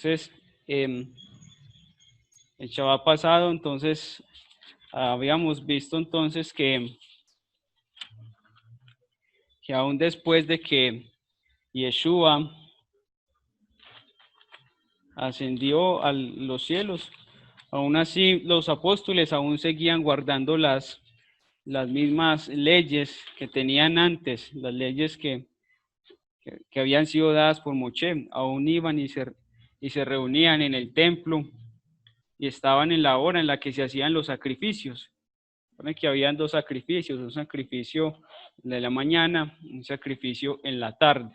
Entonces, el Shabbat pasado, entonces, habíamos visto entonces que aún después de que Yeshua ascendió a los cielos, aún así los apóstoles aún seguían guardando las mismas leyes que tenían antes, las leyes que habían sido dadas por Moshe. Aún iban y se reunían en el templo y estaban en la hora en la que se hacían los sacrificios. Recuerden que habían dos sacrificios, un sacrificio de la mañana, un sacrificio en la tarde.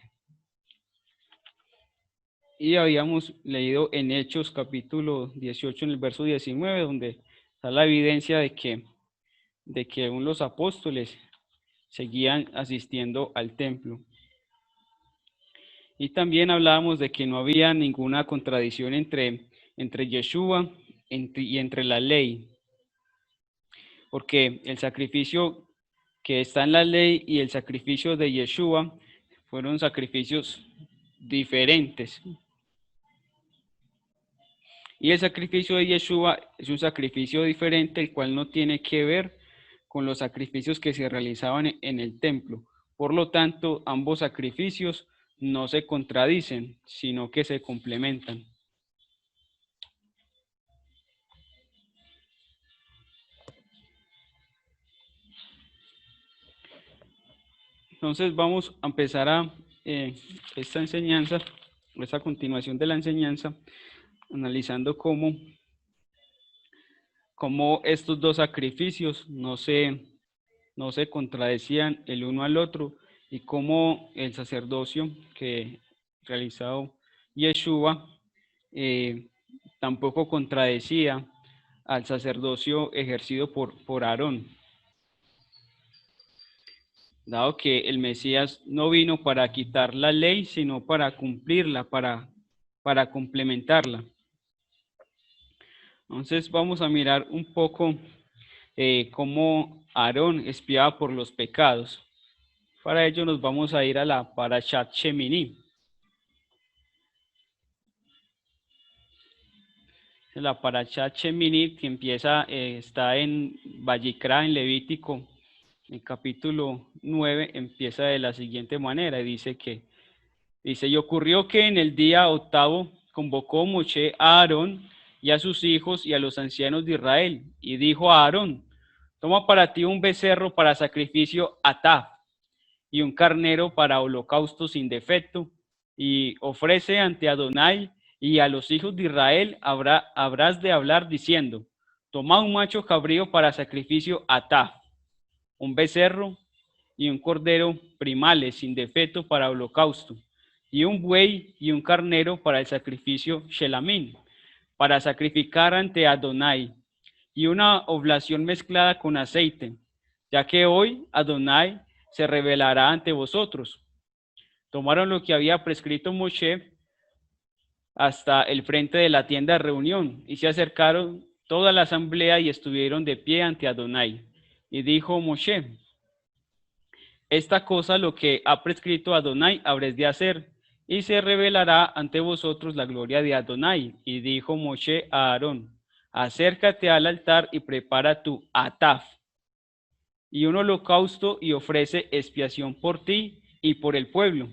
Y habíamos leído en Hechos capítulo 18, en el verso 19, donde está la evidencia de que aún los apóstoles seguían asistiendo al templo. Y también hablábamos de que no había ninguna contradicción entre Yeshua y entre la ley, porque el sacrificio que está en la ley y el sacrificio de Yeshua fueron sacrificios diferentes. Y el sacrificio de Yeshua es un sacrificio diferente, el cual no tiene que ver con los sacrificios que se realizaban en el templo. Por lo tanto, ambos sacrificios no se contradicen, sino que se complementan. Entonces vamos a empezar esta enseñanza, esta continuación de la enseñanza, analizando cómo estos dos sacrificios no se contradecían el uno al otro, y cómo el sacerdocio que realizado Yeshua tampoco contradecía al sacerdocio ejercido por Aarón, dado que el Mesías no vino para quitar la ley, sino para cumplirla, para complementarla. Entonces vamos a mirar un poco cómo Aarón expiaba por los pecados. Para ello nos vamos a ir a la Parashat Shemini. La Parashat Shemini, que está en Vayikra, en Levítico, en capítulo 9, empieza de la siguiente manera. Dice, y ocurrió que en el día octavo convocó Moshe a Aarón y a sus hijos y a los ancianos de Israel, y dijo a Aarón: toma para ti un becerro para sacrificio ataf, y un carnero para holocausto sin defecto, y ofrece ante Adonai, y a los hijos de Israel habrás de hablar diciendo: toma un macho cabrío para sacrificio ataf, un becerro y un cordero primales sin defecto para holocausto, y un buey y un carnero para el sacrificio shelamín, para sacrificar ante Adonai, y una oblación mezclada con aceite, ya que hoy Adonai se revelará ante vosotros. Tomaron lo que había prescrito Moshe hasta el frente de la tienda de reunión, y se acercaron toda la asamblea y estuvieron de pie ante Adonai. Y dijo Moshe: esta cosa, lo que ha prescrito Adonai, habréis de hacer, y se revelará ante vosotros la gloria de Adonai. Y dijo Moshe a Aarón: acércate al altar y prepara tu ataf y un holocausto, y ofrece expiación por ti y por el pueblo.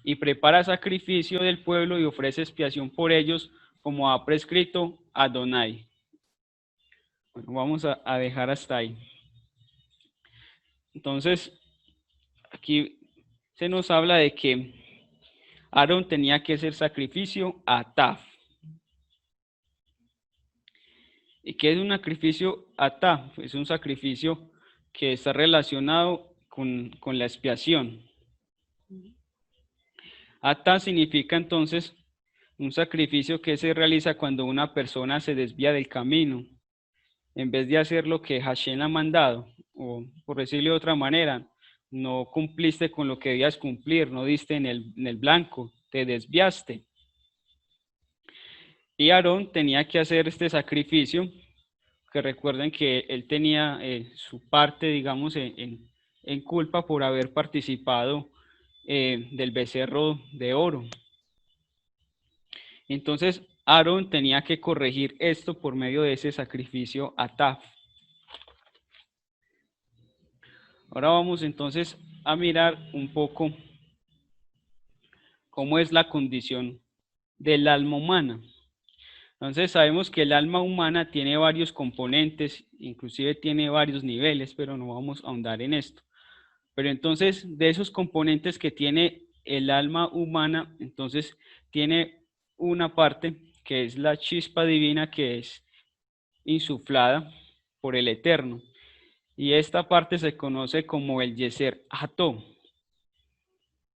Y prepara sacrificio del pueblo y ofrece expiación por ellos, como ha prescrito Adonai. Bueno, vamos a dejar hasta ahí. Entonces, aquí se nos habla de que Aarón tenía que hacer sacrificio ataf. ¿Y qué es un sacrificio ataf? Es un sacrificio que está relacionado con la expiación. Ataf significa entonces un sacrificio que se realiza cuando una persona se desvía del camino. En vez de hacer lo que Hashem ha mandado, o por decirlo de otra manera, no cumpliste con lo que debías cumplir, no diste en el blanco, te desviaste. Y Aarón tenía que hacer este sacrificio, que recuerden que él tenía su parte, digamos, en culpa por haber participado del becerro de oro. Entonces Aarón tenía que corregir esto por medio de ese sacrificio ataf. Ahora vamos entonces a mirar un poco cómo es la condición del alma humana. Entonces sabemos que el alma humana tiene varios componentes, inclusive tiene varios niveles, pero no vamos a ahondar en esto. Pero entonces de esos componentes que tiene el alma humana, entonces tiene una parte que es la chispa divina que es insuflada por el Eterno. Y esta parte se conoce como el Yeser Hatov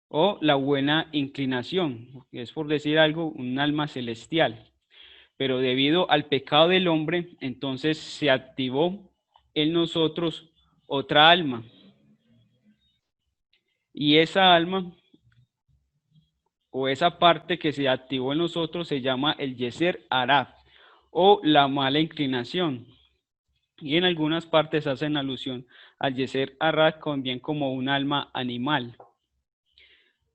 o la buena inclinación, es por decir algo, un alma celestial. Pero debido al pecado del hombre, entonces se activó en nosotros otra alma. Y esa alma o esa parte que se activó en nosotros se llama el Yeser Araf o la mala inclinación. Y en algunas partes hacen alusión al Yeser Araf también como un alma animal.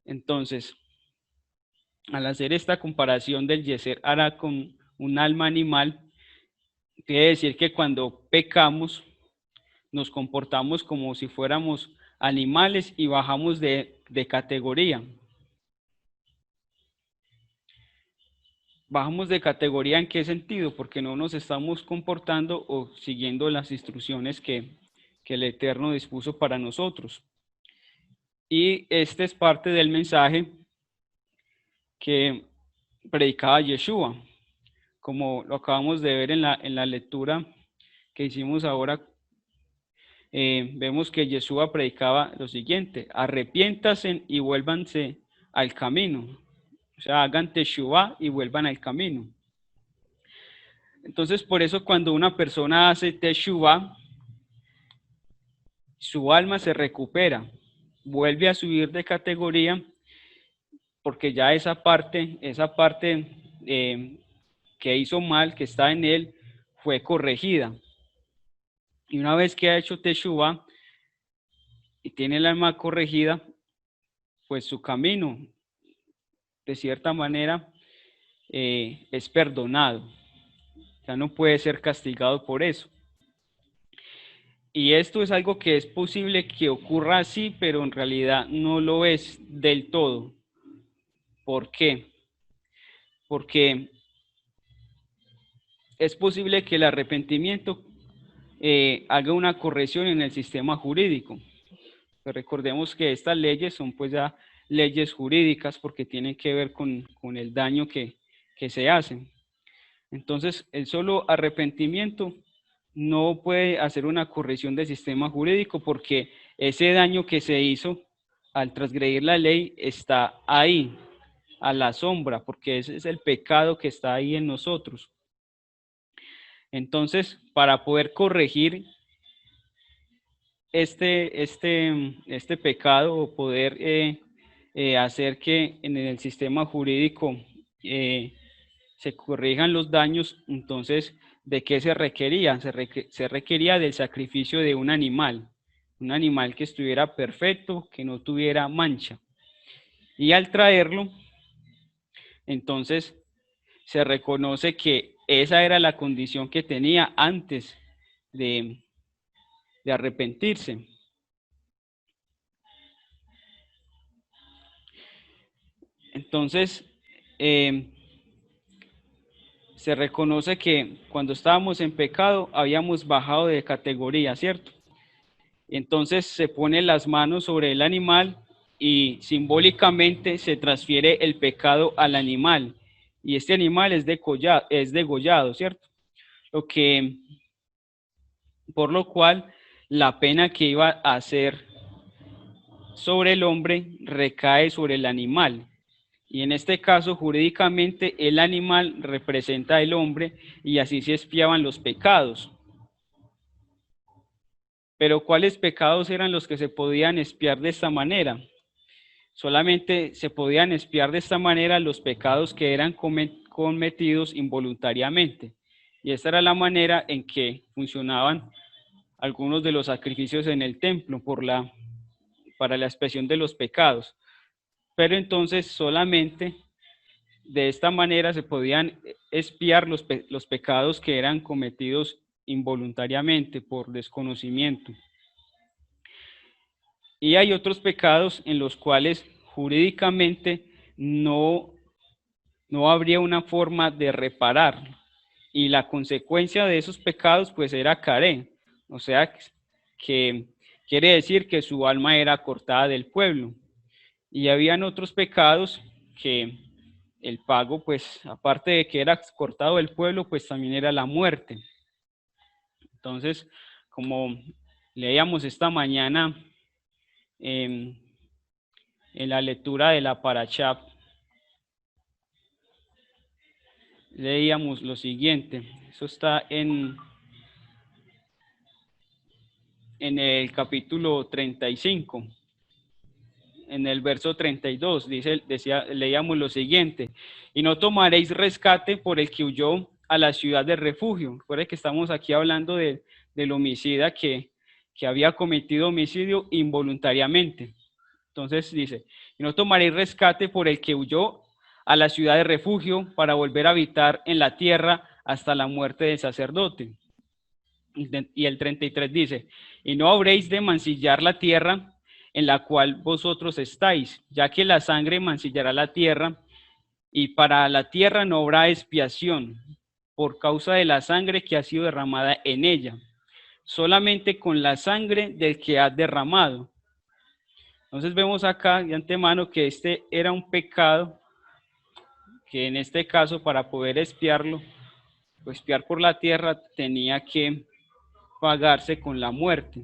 Entonces, al hacer esta comparación del Yeser Araf con un alma animal, quiere decir que cuando pecamos, nos comportamos como si fuéramos animales y bajamos de categoría. Bajamos de categoría ¿en qué sentido? Porque no nos estamos comportando o siguiendo las instrucciones que el Eterno dispuso para nosotros. Y este es parte del mensaje que predicaba Yeshua, como lo acabamos de ver en la lectura que hicimos ahora. Vemos que Yeshua predicaba lo siguiente: arrepiéntanse y vuélvanse al camino. O sea, hagan teshuvá y vuelvan al camino. Entonces, por eso cuando una persona hace teshuvá, su alma se recupera, vuelve a subir de categoría, porque ya esa parte que hizo mal, que está en él, fue corregida. Y una vez que ha hecho teshuvá y tiene el alma corregida, pues su camino, de cierta manera, es perdonado. Ya no puede ser castigado por eso. Y esto es algo que es posible que ocurra así, pero en realidad no lo es del todo. ¿Por qué? Porque es posible que el arrepentimiento haga una corrección en el sistema jurídico. Pero recordemos que estas leyes son pues ya leyes jurídicas porque tienen que ver con el daño que se hace. Entonces, el solo arrepentimiento no puede hacer una corrección del sistema jurídico porque ese daño que se hizo al transgredir la ley está ahí, a la sombra, porque ese es el pecado que está ahí en nosotros. Entonces, para poder corregir este pecado o poder hacer que en el sistema jurídico se corrijan los daños, entonces, ¿de qué se requería? Se requería del sacrificio de un animal que estuviera perfecto, que no tuviera mancha. Y al traerlo, entonces, se reconoce que esa era la condición que tenía antes de arrepentirse. Entonces, se reconoce que cuando estábamos en pecado habíamos bajado de categoría, ¿cierto? Entonces se pone las manos sobre el animal y simbólicamente se transfiere el pecado al animal. Y este animal es degollado, ¿cierto? Por lo cual la pena que iba a hacer sobre el hombre recae sobre el animal. Y en este caso, jurídicamente, el animal representa al hombre y así se expiaban los pecados. Pero ¿cuáles pecados eran los que se podían expiar de esta manera? Solamente se podían expiar de esta manera los pecados que eran cometidos involuntariamente. Y esta era la manera en que funcionaban algunos de los sacrificios en el templo para la expiación de los pecados. Pero entonces solamente de esta manera se podían expiar los pecados que eran cometidos involuntariamente por desconocimiento. Y hay otros pecados en los cuales jurídicamente no habría una forma de reparar. Y la consecuencia de esos pecados pues era caré, o sea que quiere decir que su alma era cortada del pueblo. Y habían otros pecados que el pago pues aparte de que era cortado del pueblo pues también era la muerte. Entonces, como leíamos esta mañana en la lectura de la Parashá, leíamos lo siguiente, eso está en el capítulo 35, en el verso 32, leíamos lo siguiente, y no tomaréis rescate por el que huyó a la ciudad de refugio. Recuerden que estamos aquí hablando del homicida que había cometido homicidio involuntariamente. Entonces dice, y no tomaréis rescate por el que huyó a la ciudad de refugio para volver a habitar en la tierra hasta la muerte del sacerdote. Y el 33 dice, y no habréis de mancillar la tierra en la cual vosotros estáis, ya que la sangre mancillará la tierra, y para la tierra no habrá expiación por causa de la sangre que ha sido derramada en ella, solamente con la sangre del que ha derramado. Entonces vemos acá de antemano que este era un pecado que en este caso para poder expiarlo, o expiar por la tierra, tenía que pagarse con la muerte.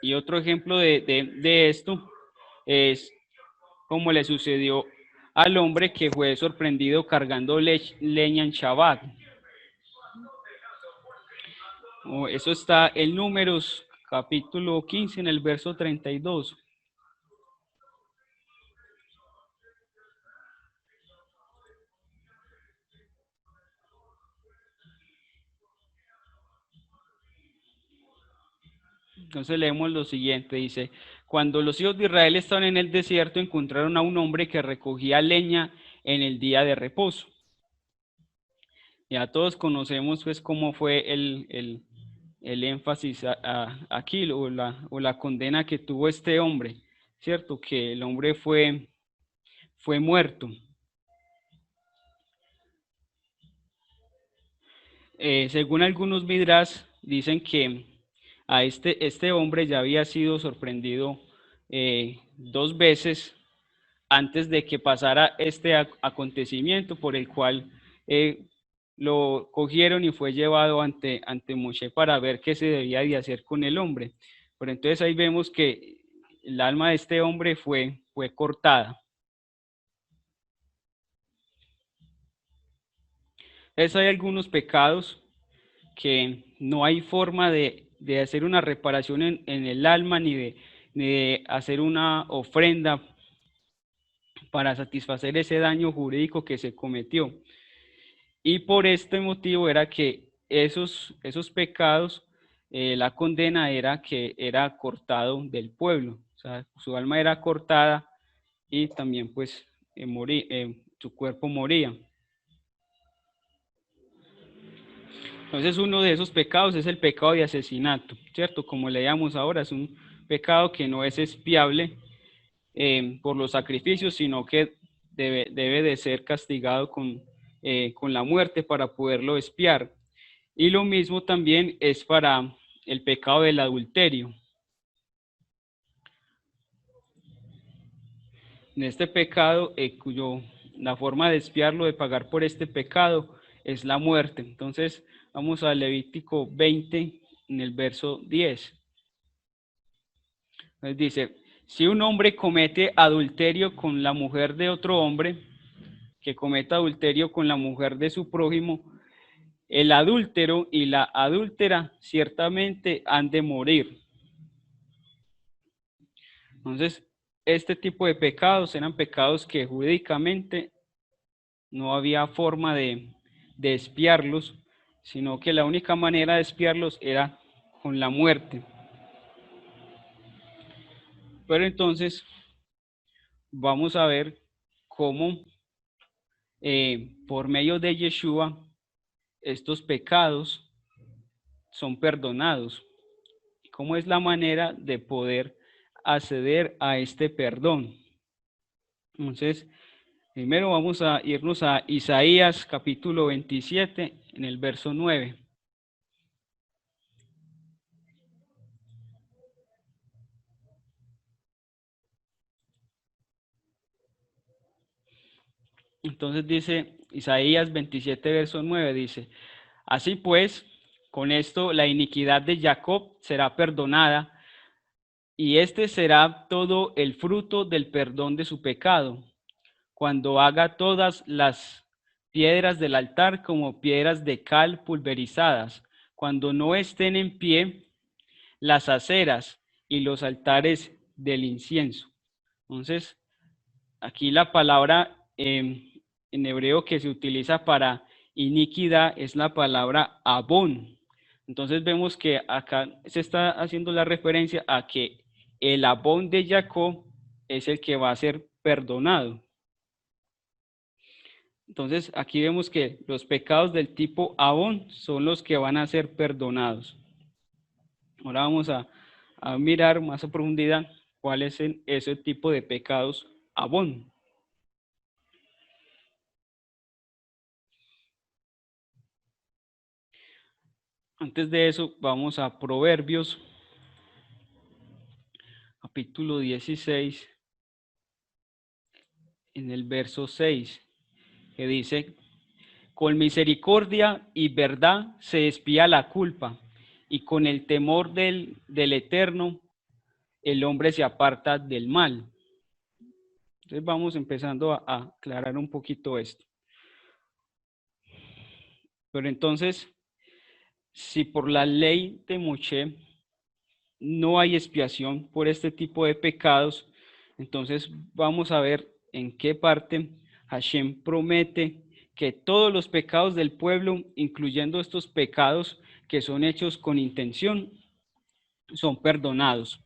Y otro ejemplo de esto es como le sucedió al hombre que fue sorprendido cargando leña en Shabbat. Eso está en Números capítulo 15 en el verso 32. Entonces leemos lo siguiente, dice, cuando los hijos de Israel estaban en el desierto, encontraron a un hombre que recogía leña en el día de reposo. Ya todos conocemos pues cómo fue el énfasis aquí o la condena que tuvo este hombre, ¿cierto? Que el hombre fue muerto. Según algunos midrash, dicen que a este hombre ya había sido sorprendido 2 veces antes de que pasara este acontecimiento por el cual lo cogieron y fue llevado ante Moshe para ver qué se debía de hacer con el hombre. Pero entonces ahí vemos que el alma de este hombre fue cortada. Entonces hay algunos pecados que no hay forma de hacer una reparación en el alma ni de hacer una ofrenda para satisfacer ese daño jurídico que se cometió. Y por este motivo era que esos pecados, la condena era que era cortado del pueblo, o sea, su alma era cortada y también pues su cuerpo moría. Entonces uno de esos pecados es el pecado de asesinato, ¿cierto? Como leíamos ahora, es un pecado que no es expiable por los sacrificios, sino que debe de ser castigado con la muerte para poderlo expiar. Y lo mismo también es para el pecado del adulterio. En este pecado, la forma de expiarlo, de pagar por este pecado, es la muerte. Entonces, vamos a Levítico 20, en el verso 10. Entonces dice, si un hombre comete adulterio con la mujer de otro hombre, que cometa adulterio con la mujer de su prójimo, el adúltero y la adúltera ciertamente han de morir. Entonces, este tipo de pecados eran pecados que jurídicamente no había forma de expiarlos, sino que la única manera de expiarlos era con la muerte. Pero entonces vamos a ver cómo por medio de Yeshua, estos pecados son perdonados. ¿Cómo es la manera de poder acceder a este perdón? Entonces, primero vamos a irnos a Isaías capítulo 27 en el verso 9. Entonces dice Isaías 27 verso 9, dice: así pues, con esto la iniquidad de Jacob será perdonada, y este será todo el fruto del perdón de su pecado, cuando haga todas las piedras del altar como piedras de cal pulverizadas, cuando no estén en pie las aceras y los altares del incienso. Entonces, aquí la palabra en hebreo que se utiliza para iniquidad es la palabra abón. Entonces vemos que acá se está haciendo la referencia a que el abón de Jacob es el que va a ser perdonado. Entonces aquí vemos que los pecados del tipo abón son los que van a ser perdonados. Ahora vamos a mirar más a profundidad cuál es ese tipo de pecados abón. Antes de eso, vamos a Proverbios, capítulo 16, en el verso 6, que dice: con misericordia y verdad se expía la culpa, y con el temor del Eterno el hombre se aparta del mal. Entonces vamos empezando a aclarar un poquito esto. Pero entonces, si por la ley de Moshe no hay expiación por este tipo de pecados, entonces vamos a ver en qué parte Hashem promete que todos los pecados del pueblo, incluyendo estos pecados que son hechos con intención, son perdonados.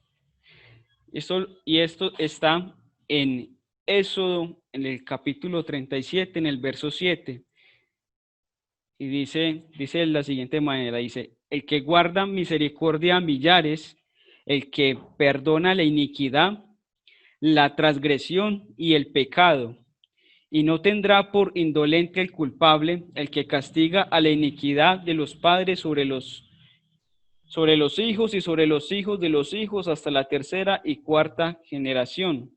Esto está en Éxodo, en el capítulo 37, en el verso 7. Y dice de la siguiente manera, dice: el que guarda misericordia a millares, el que perdona la iniquidad, la transgresión y el pecado, y no tendrá por indolente el culpable, el que castiga a la iniquidad de los padres sobre los hijos y sobre los hijos de los hijos hasta la tercera y cuarta generación.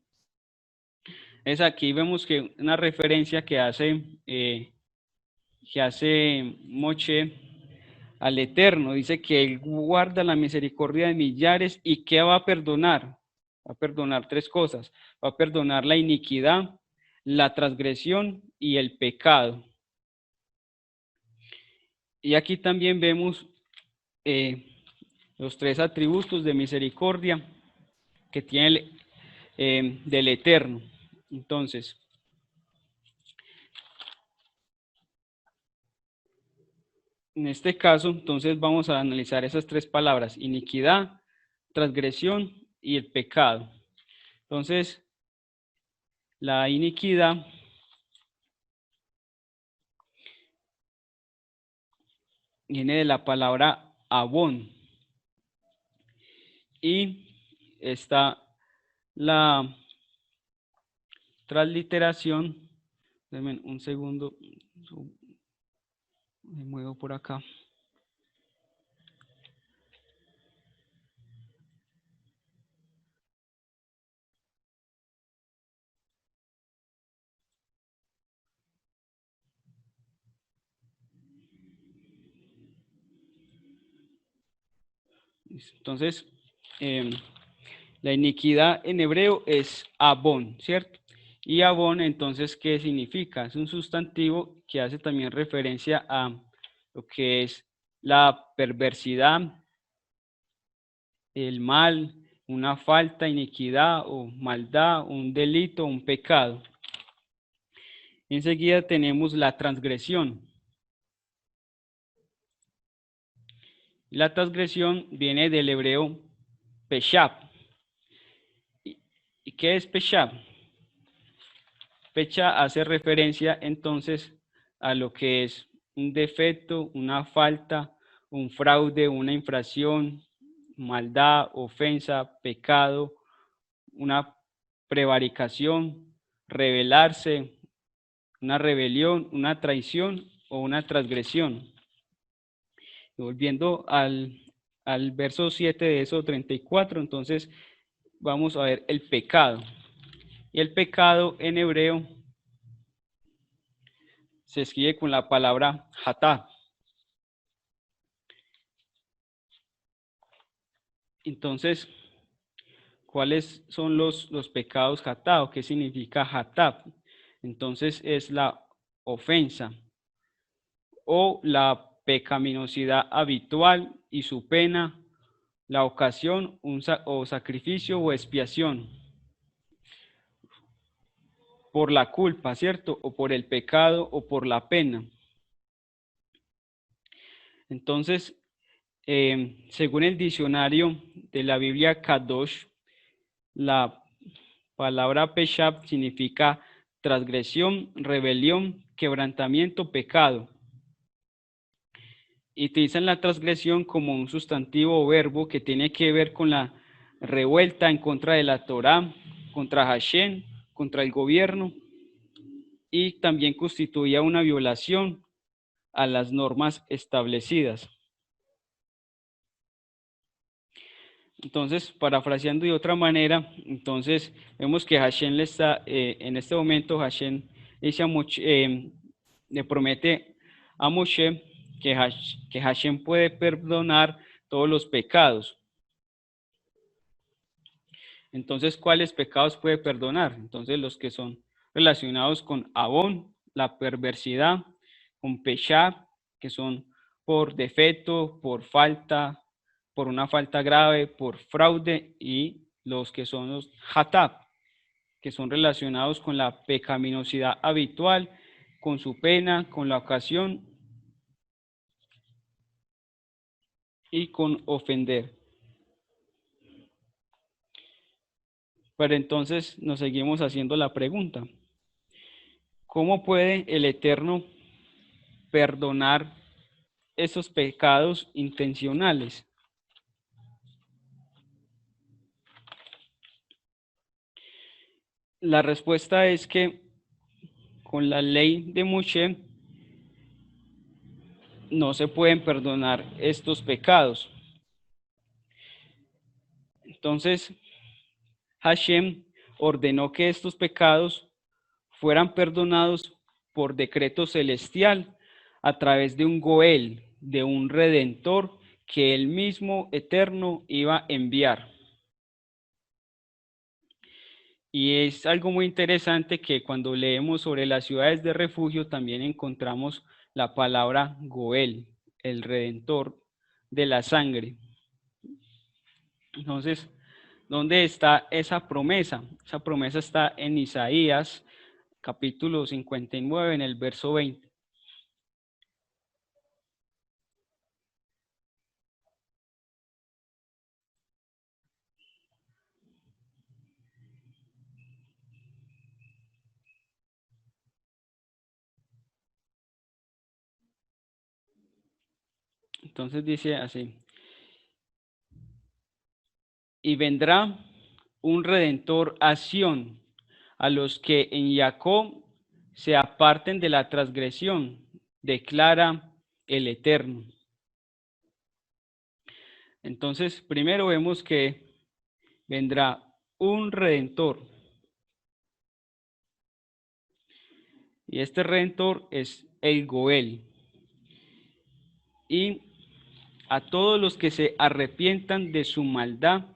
Es aquí vemos que una referencia que hace Moshe al Eterno. Dice que Él guarda la misericordia de millares y que va a perdonar. Va a perdonar tres cosas. Va a perdonar la iniquidad, la transgresión y el pecado. Y aquí también vemos los tres atributos de misericordia que tiene del Eterno. Entonces, en este caso, entonces vamos a analizar esas tres palabras: iniquidad, transgresión y el pecado. Entonces, la iniquidad viene de la palabra abón. Y está la transliteración. Denme un segundo. Me muevo por acá. Entonces, la iniquidad en hebreo es abón, ¿cierto? Y abón, entonces, ¿qué significa? Es un sustantivo que hace también referencia a lo que es la perversidad, el mal, una falta, iniquidad o maldad, un delito, un pecado. Enseguida tenemos la transgresión. La transgresión viene del hebreo peshab. ¿Y qué es peshab? Pecha hace referencia entonces a lo que es un defecto, una falta, un fraude, una infracción, maldad, ofensa, pecado, una prevaricación, rebelarse, una rebelión, una traición o una transgresión. Volviendo al verso 7 de eso 34, entonces vamos a ver el pecado. Y el pecado en hebreo se escribe con la palabra hatá. Entonces, ¿cuáles son los pecados hatá o qué significa hatá? Entonces es la ofensa o la pecaminosidad habitual y su pena, la ocasión o sacrificio o expiación por la culpa, ¿cierto? O por el pecado o por la pena. Entonces, según el diccionario de la Biblia Kadosh, la palabra Peshab significa transgresión, rebelión, quebrantamiento, pecado. Y utilizan la transgresión como un sustantivo o verbo que tiene que ver con la revuelta en contra de la Torá, contra Hashem, contra el gobierno, y también constituía una violación a las normas establecidas. Entonces, parafraseando de otra manera, entonces vemos que Hashem le está, en este momento Hashem le promete a Moshe que Hashem puede perdonar todos los pecados. Entonces, ¿cuáles pecados puede perdonar? Entonces, los que son relacionados con Abón, la perversidad, con Peshá, que son por defecto, por falta, por una falta grave, por fraude, y los que son los Hatab, que son relacionados con la pecaminosidad habitual, con su pena, con la ocasión y con ofender. Pero entonces nos seguimos haciendo la pregunta: ¿cómo puede el Eterno perdonar esos pecados intencionales? La respuesta es que con la ley de Moshe no se pueden perdonar estos pecados. Entonces, Hashem ordenó que estos pecados fueran perdonados por decreto celestial a través de un Goel, de un Redentor que el mismo Eterno iba a enviar. Y es algo muy interesante que cuando leemos sobre las ciudades de refugio también encontramos la palabra Goel, el Redentor de la sangre. Entonces, ¿dónde está esa promesa? Esa promesa está en Isaías, capítulo 59, en el verso 20. Entonces dice así: y vendrá un redentor a Sión, a los que en Jacob se aparten de la transgresión, declara el Eterno. Entonces, primero vemos que vendrá un redentor. Y este redentor es el Goel. Y a todos los que se arrepientan de su maldad.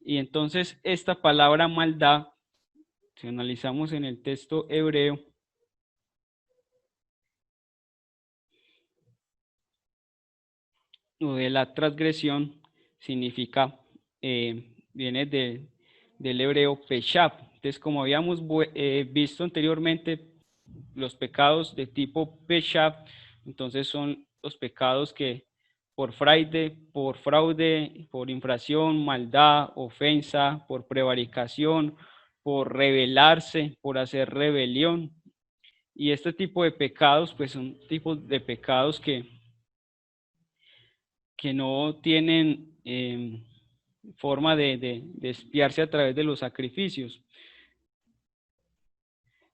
Y entonces esta palabra maldad, si analizamos en el texto hebreo, o de la transgresión, significa, viene del hebreo peshab. Entonces, como habíamos visto anteriormente, los pecados de tipo peshab, entonces son los pecados que por fraude, por infracción, maldad, ofensa, por prevaricación, por rebelarse, por hacer rebelión. Y este tipo de pecados, pues son tipos de pecados que no tienen forma de expiarse a través de los sacrificios.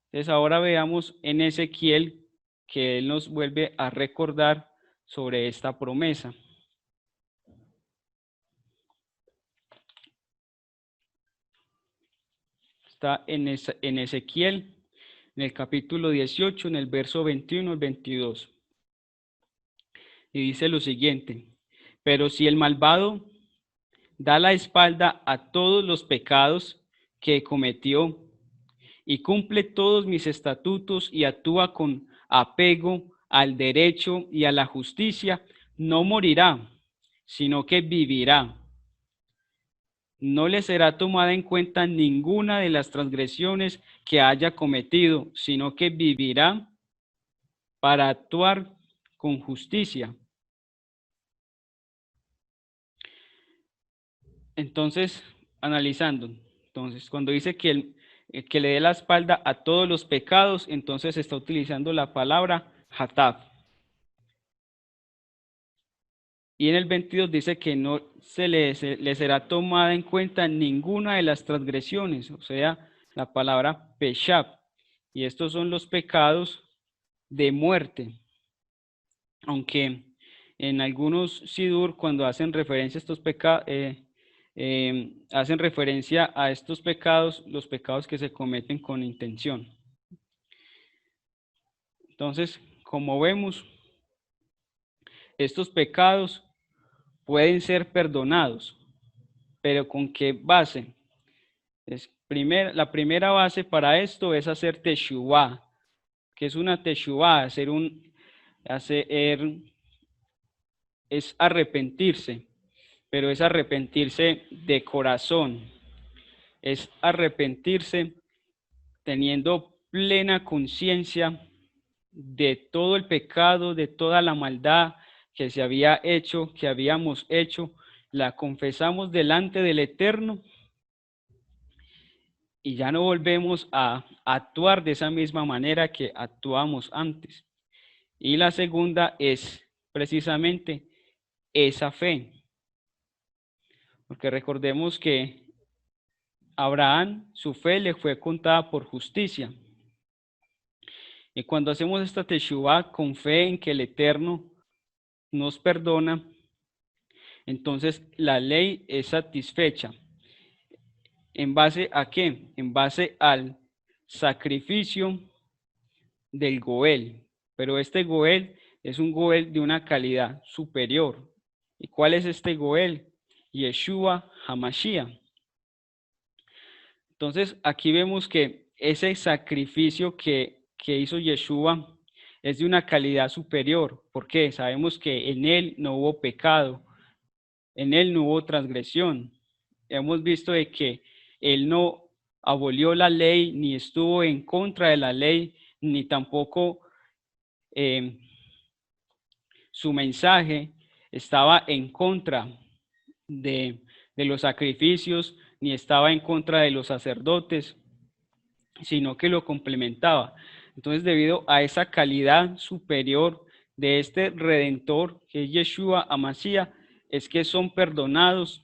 Entonces ahora veamos en Ezequiel que él nos vuelve a recordar sobre esta promesa. Está en Ezequiel, en el capítulo 18, en el verso 21 al 22. Y dice lo siguiente: pero si el malvado da la espalda a todos los pecados que cometió y cumple todos mis estatutos y actúa con apego al derecho y a la justicia, no morirá, sino que vivirá. No le será tomada en cuenta ninguna de las transgresiones que haya cometido, sino que vivirá para actuar con justicia. Entonces, analizando, cuando dice que le dé la espalda a todos los pecados, entonces está utilizando la palabra hataf. Y en el 22 dice que no le será tomada en cuenta ninguna de las transgresiones, o sea, la palabra peshab. Y estos son los pecados de muerte. Aunque en algunos sidur, cuando hacen referencia a estos pecados, hacen referencia a estos pecados, los pecados que se cometen con intención. Entonces, como vemos, estos pecados pueden ser perdonados, pero ¿con qué base? La primera base para esto es hacer teshuvah. ¿Qué es una teshuvah? Es arrepentirse, pero es arrepentirse de corazón, es arrepentirse teniendo plena conciencia de todo el pecado, de toda la maldad que se había hecho, que habíamos hecho, la confesamos delante del Eterno y ya no volvemos a actuar de esa misma manera que actuamos antes. Y la segunda es precisamente esa fe, porque recordemos que Abraham, su fe le fue contada por justicia. Y cuando hacemos esta teshuvah con fe en que el Eterno nos perdona, entonces la ley es satisfecha. ¿En base a qué? En base al sacrificio del Goel. Pero este Goel es un Goel de una calidad superior. ¿Y cuál es este Goel? Yeshua HaMashiach. Entonces aquí vemos que ese sacrificio que hizo Yeshua es de una calidad superior. ¿Por qué? Sabemos que en él no hubo pecado, en él no hubo transgresión. Hemos visto de que él no abolió la ley, ni estuvo en contra de la ley, ni tampoco su mensaje estaba en contra de los sacrificios, ni estaba en contra de los sacerdotes, sino que lo complementaba. Entonces, debido a esa calidad superior de este Redentor, que es Yeshua HaMashiach, es que son perdonados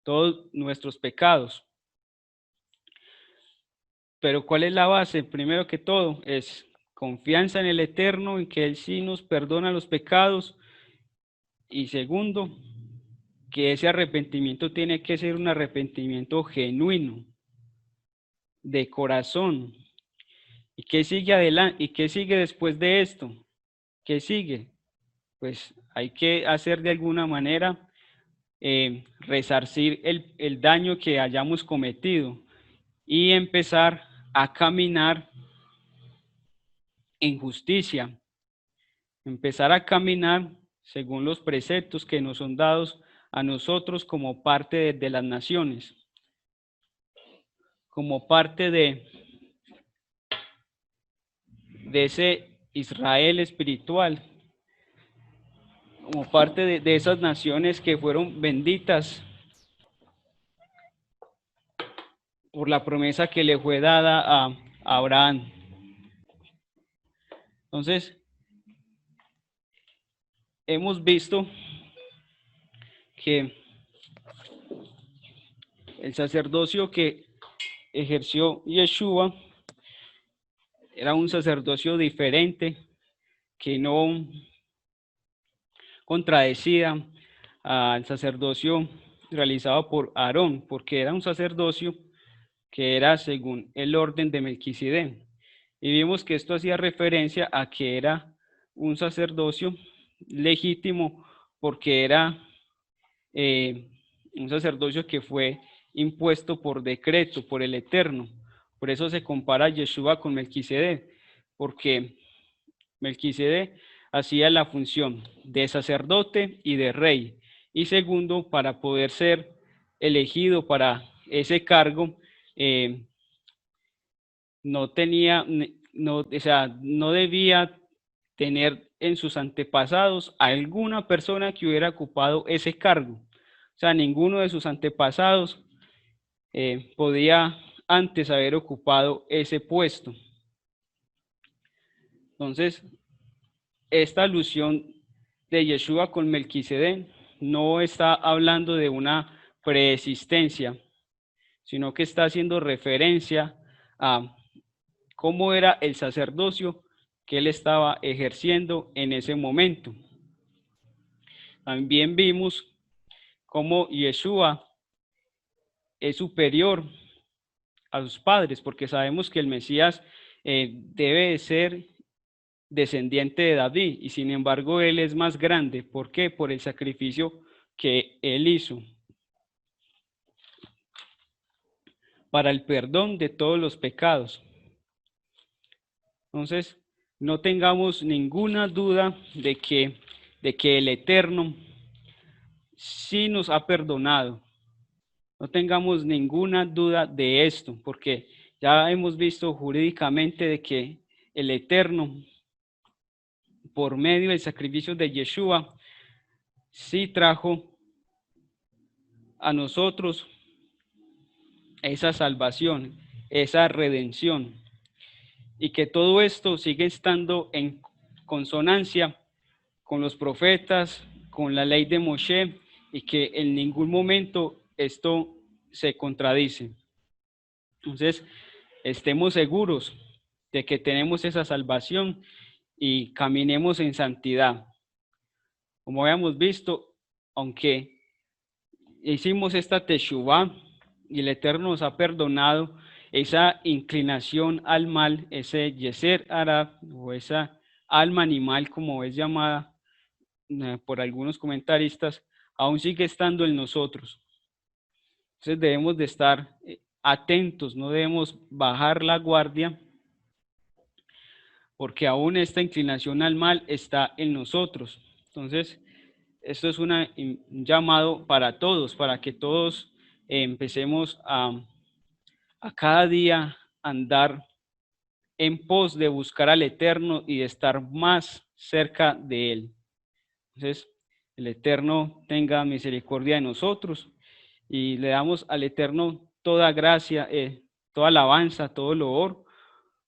todos nuestros pecados. Pero ¿cuál es la base? Primero que todo, es confianza en el Eterno, en que Él sí nos perdona los pecados. Y segundo, que ese arrepentimiento tiene que ser un arrepentimiento genuino, de corazón. ¿Y qué sigue adelante? ¿Y qué sigue después de esto? ¿Qué sigue? Pues hay que hacer de alguna manera resarcir el daño que hayamos cometido y empezar a caminar en justicia, empezar a caminar según los preceptos que nos son dados a nosotros como parte de las naciones, como parte de ese Israel espiritual, como parte de esas naciones que fueron benditas por la promesa que le fue dada a Abraham. Entonces, hemos visto que el sacerdocio que ejerció Yeshua era un sacerdocio diferente, que no contradecía al sacerdocio realizado por Aarón, porque era un sacerdocio que era según el orden de Melquisedec. Y vimos que esto hacía referencia a que era un sacerdocio legítimo, porque era un sacerdocio que fue impuesto por decreto, por el Eterno. Por eso se compara a Yeshua con Melquisedec, porque Melquisedec hacía la función de sacerdote y de rey. Y segundo, para poder ser elegido para ese cargo, no tenía, no, o sea, no debía tener en sus antepasados alguna persona que hubiera ocupado ese cargo. O sea, ninguno de sus antepasados podía antes haber ocupado ese puesto. Entonces, esta alusión de Yeshua con Melquisedec no está hablando de una preexistencia, sino que está haciendo referencia a cómo era el sacerdocio que él estaba ejerciendo en ese momento. También vimos cómo Yeshua es superior a sus padres, porque sabemos que el Mesías debe ser descendiente de David, y sin embargo él es más grande. ¿Por qué? Por el sacrificio que él hizo para el perdón de todos los pecados. Entonces, no tengamos ninguna duda de que el Eterno sí nos ha perdonado. No tengamos ninguna duda de esto, porque ya hemos visto jurídicamente de que el Eterno, por medio del sacrificio de Yeshua, sí trajo a nosotros esa salvación, esa redención, y que todo esto sigue estando en consonancia con los profetas, con la ley de Moshe, y que en ningún momento esto se contradice. Entonces, estemos seguros de que tenemos esa salvación y caminemos en santidad. Como habíamos visto, aunque hicimos esta teshuvá y el Eterno nos ha perdonado, esa inclinación al mal, ese yeser hara, o esa alma animal como es llamada por algunos comentaristas, aún sigue estando en nosotros. Entonces debemos de estar atentos, no debemos bajar la guardia, porque aún esta inclinación al mal está en nosotros. Entonces, esto es un llamado para todos, para que todos empecemos a cada día andar en pos de buscar al Eterno y de estar más cerca de Él. Entonces, el Eterno tenga misericordia de nosotros y le damos al Eterno toda gracia, toda alabanza, todo loor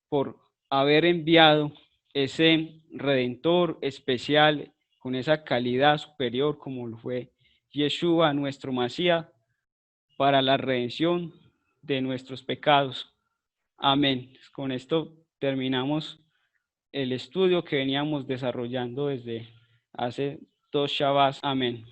por haber enviado ese Redentor especial con esa calidad superior como lo fue Yeshua, nuestro Masías, para la redención de nuestros pecados. Amén. Con esto terminamos el estudio que veníamos desarrollando desde hace 2 Shabbos. Amén.